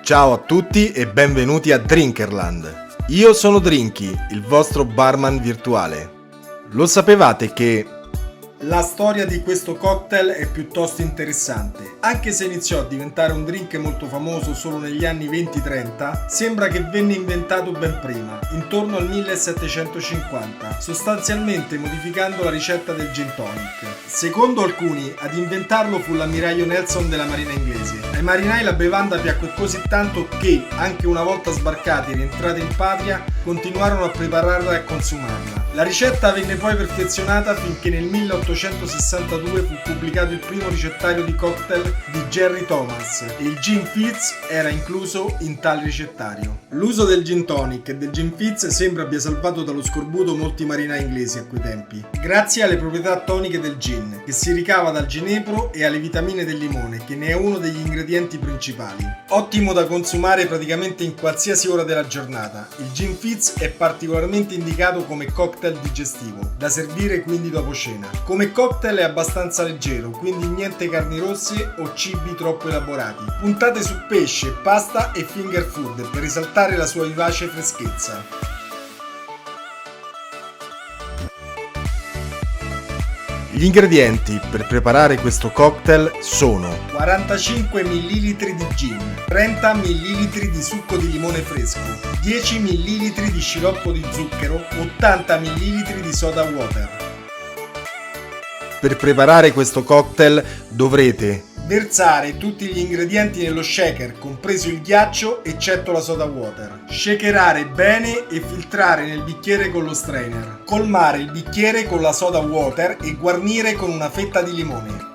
Ciao a tutti e benvenuti a Drinkerland. Io sono Drinky, il vostro barman virtuale. Lo sapevate che la storia di questo cocktail è piuttosto interessante. Anche se iniziò a diventare un drink molto famoso solo negli anni 20-30, sembra che venne inventato ben prima, intorno al 1750, sostanzialmente modificando la ricetta del gin tonic. Secondo alcuni, ad inventarlo fu l'ammiraglio Nelson della marina inglese. Ai marinai la bevanda piacque così tanto che, anche una volta sbarcati e rientrati in patria, continuarono a prepararla e a consumarla. La ricetta venne poi perfezionata finché nel 1862 fu pubblicato il primo ricettario di cocktail di Jerry Thomas e il gin fizz era incluso in tale ricettario. L'uso del gin tonic e del gin fizz sembra abbia salvato dallo scorbuto molti marinai inglesi a quei tempi, grazie alle proprietà toniche del gin, che si ricava dal ginepro e alle vitamine del limone, che ne è uno degli ingredienti principali. Ottimo da consumare praticamente in qualsiasi ora della giornata, il gin fizz è particolarmente indicato come cocktail digestivo, da servire quindi dopo cena. Come cocktail è abbastanza leggero, quindi niente carni rosse o cibi troppo elaborati. Puntate su pesce, pasta e finger food per risaltare la sua vivace freschezza. Gli ingredienti per preparare questo cocktail sono 45 ml di gin, 30 ml di succo di limone fresco, 10 ml di sciroppo di zucchero, 80 ml di soda water. Per preparare questo cocktail dovrete versare tutti gli ingredienti nello shaker, compreso il ghiaccio, eccetto la soda water. Shakerare bene e filtrare nel bicchiere con lo strainer. Colmare il bicchiere con la soda water e guarnire con una fetta di limone.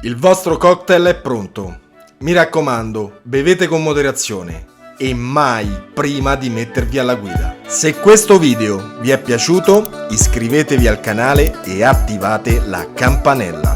Il vostro cocktail è pronto. Mi raccomando, bevete con moderazione e mai prima di mettervi alla guida. Se questo video vi è piaciuto, iscrivetevi al canale e attivate la campanella.